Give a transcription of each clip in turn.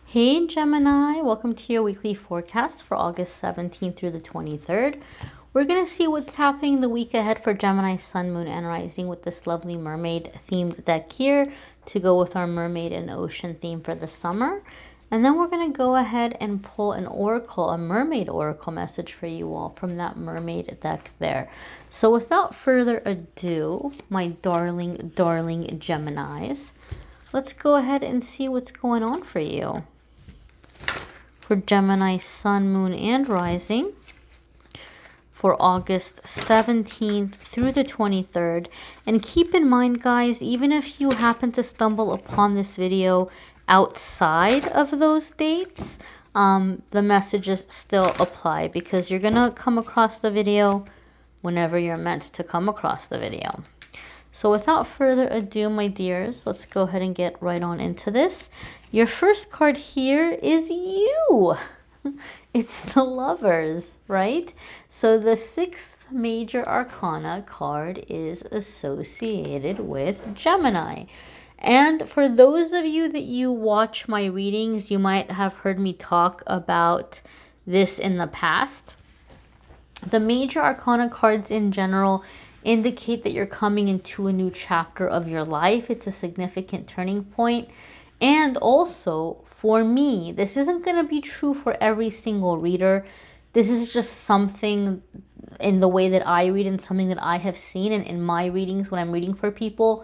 Hey Gemini, welcome to your weekly forecast for August 17th through the 23rd. We're going to see what's happening the week ahead for Gemini, Sun, Moon, and Rising with this lovely mermaid themed deck here to go with our mermaid and ocean theme for the summer. And then we're going to go ahead and pull an oracle, a mermaid oracle message for you all from that mermaid deck there. So without further ado, my darling Geminis, let's go ahead and see what's going on for you. For Gemini, Sun, Moon, and Rising for August 17th through the 23rd. And keep in mind, guys, even if you happen to stumble upon this video outside of those dates, the messages still apply because you're going to come across the video whenever you're meant to come across the video. So without further ado, my dears, let's go ahead and get right on into this. Your first card here is you. It's the Lovers, right? So the sixth major arcana card is associated with Gemini. And for those of you that you watch my readings, you might have heard me talk about this in the past. The major arcana cards in general indicate that you're coming into a new chapter of your life. It's a significant turning point. And also, for me, this isn't going to be true for every single reader. This is just something in the way that I read and something that I have seen and in my readings when I'm reading for people.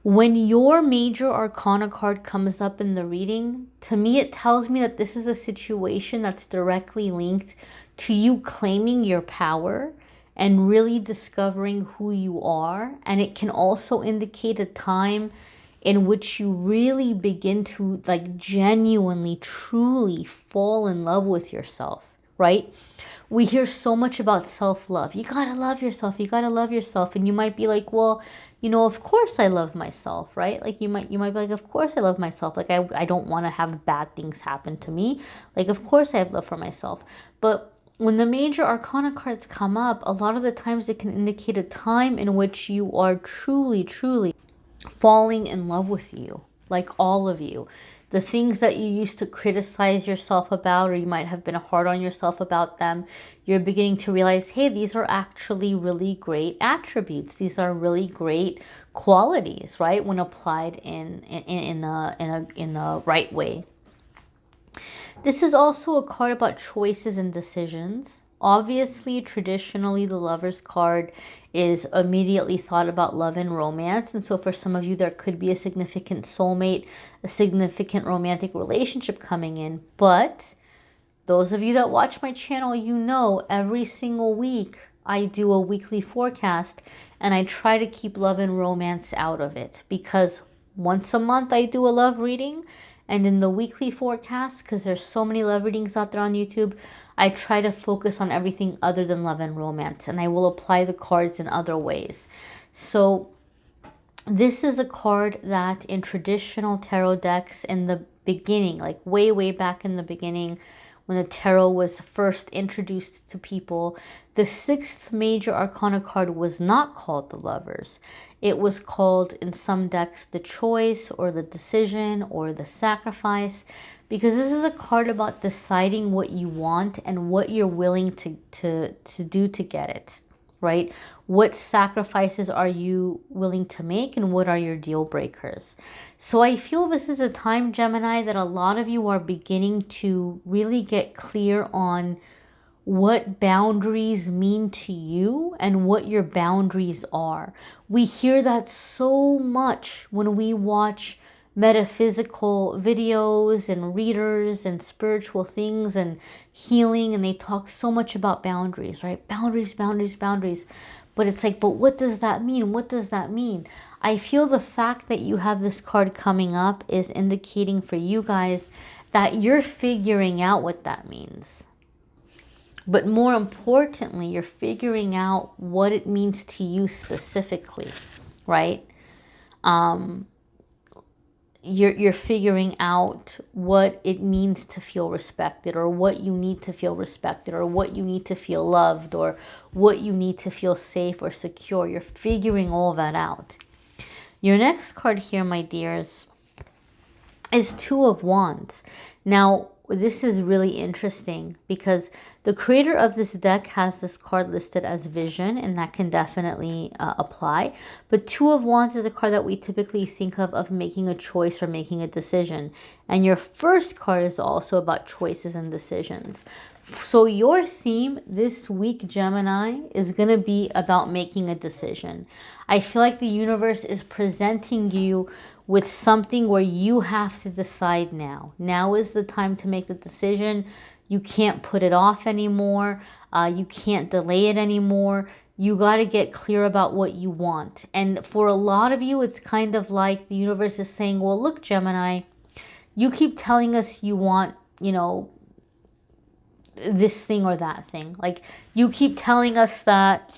When your major arcana card comes up in the reading, to me it tells me that this is a situation that's directly linked to you claiming your power and really discovering who you are. And it can also indicate a time in which you really begin to genuinely, truly fall in love with yourself, right? We hear so much about self-love. You gotta love yourself. You gotta love yourself. And you might be like, well, you know, of course I love myself, right? Like you might be like, of course I love myself. Like I don't want to have bad things happen to me. Like, of course I have love for myself. But when the major arcana cards come up, a lot of the times it can indicate a time in which you are truly falling in love with you, like all of you. The things that you used to criticize yourself about, or you might have been hard on yourself about them, you're beginning to realize, hey, these are actually really great attributes. These are really great qualities, right? When applied in the right way. This is also a card about choices and decisions. Obviously, traditionally, the Lover's card is immediately thought about love and romance. And so for some of you, there could be a significant soulmate, a significant romantic relationship coming in. But those of you that watch my channel, you know every single week I do a weekly forecast and I try to keep love and romance out of it because once a month I do a love reading. And in the weekly forecast, because there's so many love readings out there on YouTube, I try to focus on everything other than love and romance. And I will apply the cards in other ways. So this is a card that in traditional tarot decks in the beginning, like way back in the beginning, when the tarot was first introduced to people, the sixth major arcana card was not called the Lovers. It was called in some decks the Choice or the Decision or the Sacrifice, because this is a card about deciding what you want and what you're willing to do to get it, right? What sacrifices are you willing to make and what are your deal breakers? So I feel this is a time, Gemini, that a lot of you are beginning to really get clear on what boundaries mean to you and what your boundaries are. We hear that so much when we watch metaphysical videos and readers and spiritual things and healing, and they talk so much about boundaries, right? Boundaries. But it's like, but what does that mean? What does that mean? I feel the fact that you have this card coming up is indicating for you guys that you're figuring out what that means. But more importantly, you're figuring out what it means to you specifically, right? You're figuring out what it means to feel respected, or what you need to feel respected, or what you need to feel loved, or what you need to feel safe or secure. You're figuring all that out. Your next card here, my dears, is Two of Wands. Now, this is really interesting because the creator of this deck has this card listed as Vision, and that can definitely apply. But Two of Wands is a card that we typically think of making a choice or making a decision. And your first card is also about choices and decisions. So your theme this week, Gemini, is going to be about making a decision. I feel like the universe is presenting you with something where you have to decide now. Now is the time to make the decision. You can't put it off anymore. You can't delay it anymore. You got to get clear about what you want. And for a lot of you, it's kind of like the universe is saying, well, look, Gemini, you keep telling us you want, you know, this thing or that thing. Like, you keep telling us that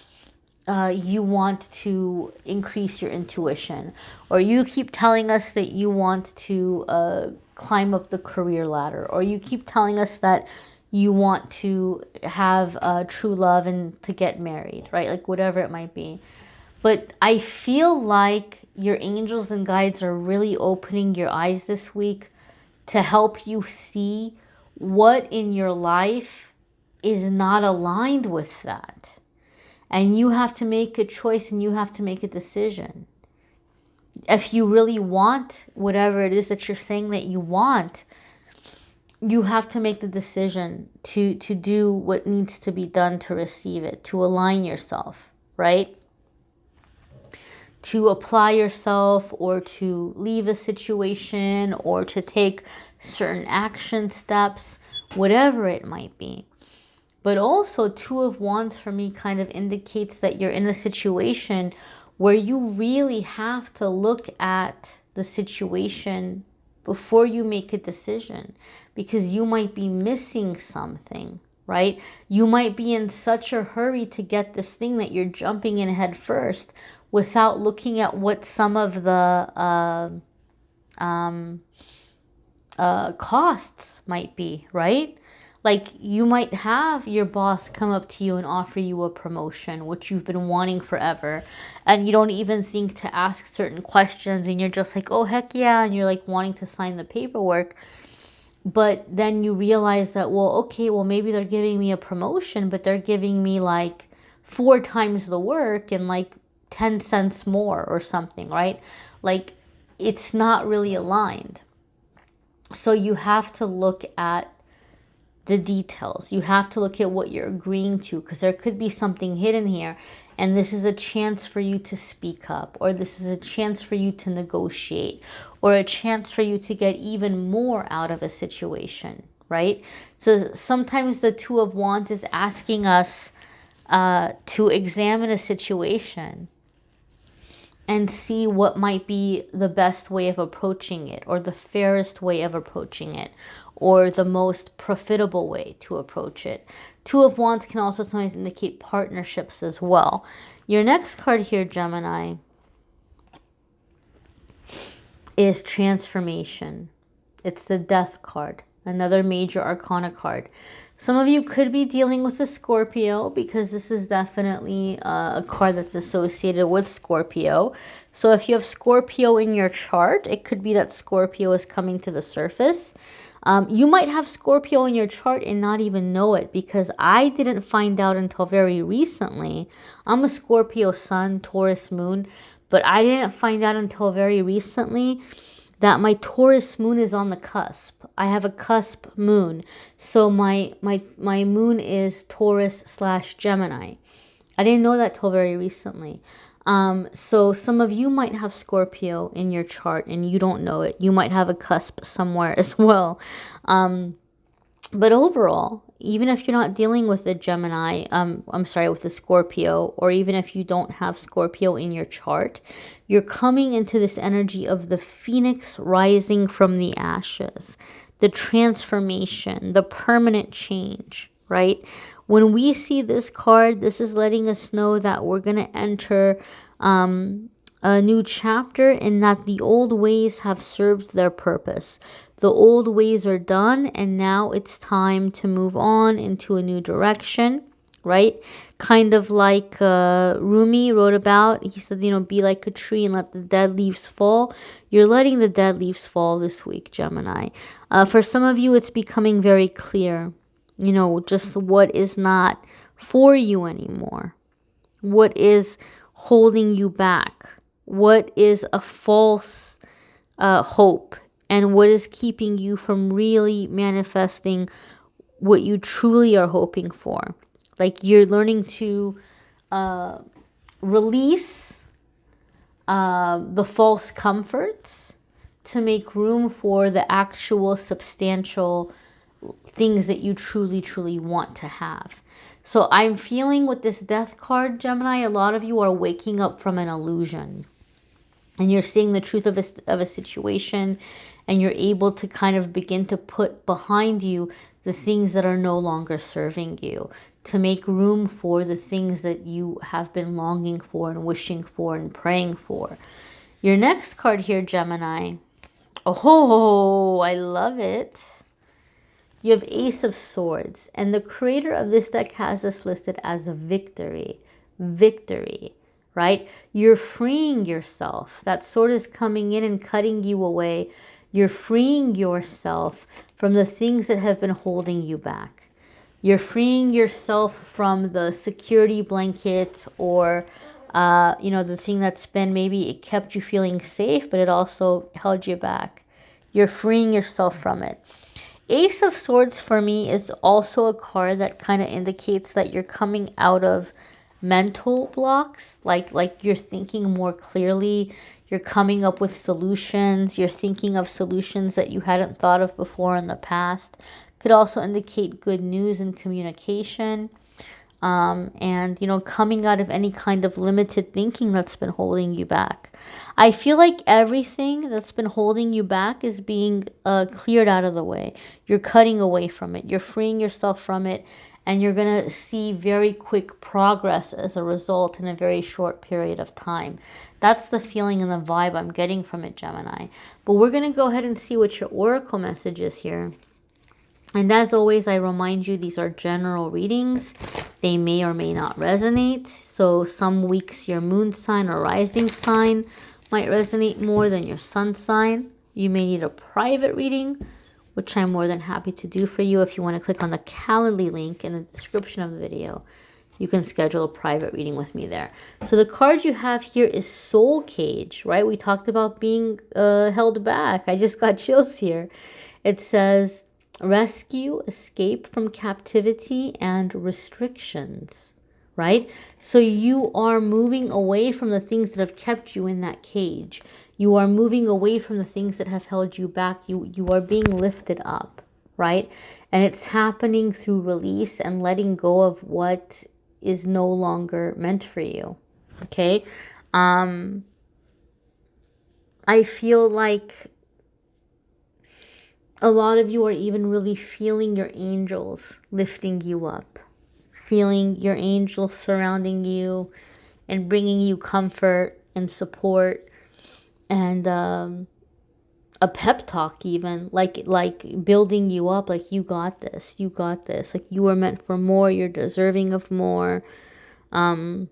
you want to increase your intuition, or you keep telling us that you want to climb up the career ladder, or you keep telling us that you want to have true love and to get married, right? Like, whatever it might be. But I feel like your angels and guides are really opening your eyes this week to help you see what in your life is not aligned with that. And you have to make a choice, and you have to make a decision. If you really want whatever it is that you're saying that you want, you have to make the decision to do what needs to be done to receive it, to align yourself, right? To apply yourself, or to leave a situation, or to take certain action steps, whatever it might be. But also, Two of Wands for me kind of indicates that you're in a situation where you really have to look at the situation before you make a decision, because you might be missing something, right? You might be in such a hurry to get this thing that you're jumping in head first without looking at what some of the costs might be, right? Like, you might have your boss come up to you and offer you a promotion, which you've been wanting forever, and you don't even think to ask certain questions, and you're just like, oh, heck yeah, and you're like wanting to sign the paperwork. But then you realize that, well, okay, well, maybe they're giving me a promotion, but they're giving me like 4 times the work and like 10 cents more or something, right? Like, it's not really aligned. So you have to look at the details. You have to look at what you're agreeing to, because there could be something hidden here, and this is a chance for you to speak up, or this is a chance for you to negotiate, or a chance for you to get even more out of a situation, right? So sometimes the Two of Wands is asking us to examine a situation and see what might be the best way of approaching it, or the fairest way of approaching it, or the most profitable way to approach it. Two of Wands can also sometimes indicate partnerships as well. Your next card here, Gemini, is Transformation. It's the Death card, another major arcana card. Some of you could be dealing with a Scorpio, because this is definitely a card that's associated with Scorpio. So if you have Scorpio in your chart, it could be that Scorpio is coming to the surface. You might have Scorpio in your chart and not even know it, because I didn't find out until very recently. I'm a Scorpio sun, Taurus moon, but I didn't find out until very recently that my Taurus moon is on the cusp. I have a cusp moon. So my moon is Taurus/Gemini. I didn't know that till very recently. So some of you might have Scorpio in your chart and you don't know it. You might have a cusp somewhere as well. But overall, even if you're not dealing with a Gemini, with a Scorpio, or even if you don't have Scorpio in your chart, you're coming into this energy of the phoenix rising from the ashes, the transformation, the permanent change, right? When we see this card, this is letting us know that we're going to enter a new chapter, and that the old ways have served their purpose. The old ways are done, and now it's time to move on into a new direction, right? Kind of like Rumi wrote about. He said, you know, be like a tree and let the dead leaves fall. You're letting the dead leaves fall this week, Gemini. For some of you, it's becoming very clear, you know, just what is not for you anymore. What is holding you back? What is a false hope? And what is keeping you from really manifesting what you truly are hoping for? Like you're learning to release the false comforts to make room for the actual substantial things that you truly, truly want to have. So I'm feeling with this death card, Gemini, a lot of you are waking up from an illusion. And you're seeing the truth of a situation, and you're able to kind of begin to put behind you the things that are no longer serving you, to make room for the things that you have been longing for and wishing for and praying for. Your next card here, Gemini. Oh, I love it. You have Ace of Swords, and the creator of this deck has this listed as a victory. Victory, right? You're freeing yourself. That sword is coming in and cutting you away. You're freeing yourself from the things that have been holding you back. You're freeing yourself from the security blanket or, you know, the thing that's been, maybe it kept you feeling safe, but it also held you back. You're freeing yourself from it. Ace of Swords for me is also a card that kind of indicates that you're coming out of mental blocks, like you're thinking more clearly, you're coming up with solutions, you're thinking of solutions that you hadn't thought of before in the past. Could also indicate good news and communication. And, you know, coming out of any kind of limited thinking that's been holding you back. I feel like everything that's been holding you back is being cleared out of the way. You're cutting away from it. You're freeing yourself from it. And you're going to see very quick progress as a result in a very short period of time. That's the feeling and the vibe I'm getting from it, Gemini. But we're going to go ahead and see what your oracle message is here. And as always, I remind you, these are general readings. They may or may not resonate. So some weeks your moon sign or rising sign might resonate more than your sun sign. You may need a private reading, which I'm more than happy to do for you. If you want to click on the Calendly link in the description of the video, you can schedule a private reading with me there. So the card you have here is Soul Cage, right? We talked about being held back. I just got chills here. It says, rescue, escape from captivity and restrictions, right? So you are moving away from the things that have kept you in that cage. You are moving away from the things that have held you back. You are being lifted up, right? And it's happening through release and letting go of what is no longer meant for you, okay? I feel like a lot of you are even really feeling your angels lifting you up, feeling your angels surrounding you and bringing you comfort and support and a pep talk, even like building you up, like you got this, like you were meant for more, you're deserving of more. You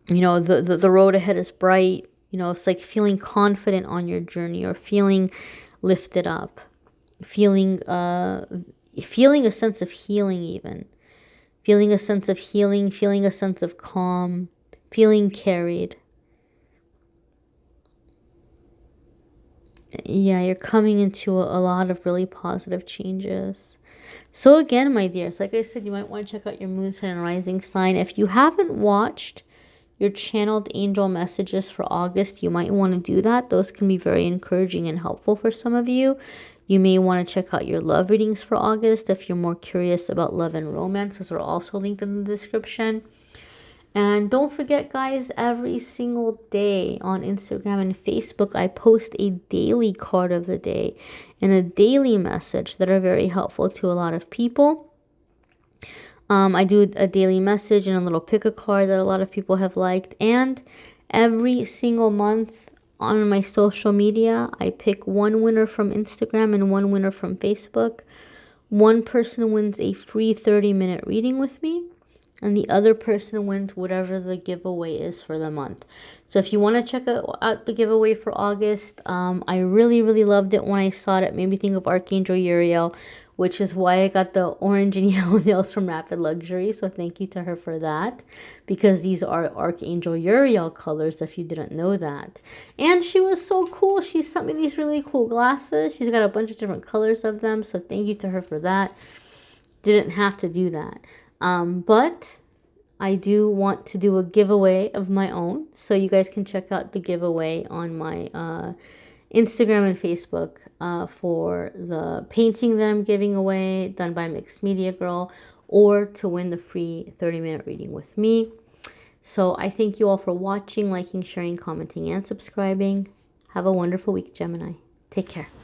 know, the road ahead is bright. You know, it's like feeling confident on your journey or feeling lifted up. Feeling a sense of healing, even feeling a sense of healing, feeling a sense of calm, feeling carried. Yeah, you're coming into a lot of really positive changes. So again, my dears, like I said, you might want to check out your moon sign and rising sign. If you haven't watched your channeled angel messages for August, you might want to do that. Those can be very encouraging and helpful for some of you. You may want to check out your love readings for August if you're more curious about love and romance. Those are also linked in the description. And don't forget, guys, every single day on Instagram and Facebook, I post a daily card of the day and a daily message that are very helpful to a lot of people. I do a daily message and a little pick a card that a lot of people have liked. And every single month on my social media, I pick one winner from Instagram and one winner from Facebook. One person wins a free 30-minute reading with me. and the other person wins whatever the giveaway is for the month. So if you want to check out the giveaway for August, I really, really loved it when I saw it. It made me think of Archangel Uriel, which is why I got the orange and yellow nails from Rapid Luxury. So thank you to her for that, because these are Archangel Uriel colors, if you didn't know that. And she was so cool. She sent me these really cool glasses. She's got a bunch of different colors of them. So thank you to her for that. Didn't have to do that. But I do want to do a giveaway of my own. So you guys can check out the giveaway on my Instagram and Facebook for the painting that I'm giving away done by Mixed Media Girl, or to win the free 30-minute reading with me. So I thank you all for watching, liking, sharing, commenting, and subscribing. Have a wonderful week, Gemini. Take care.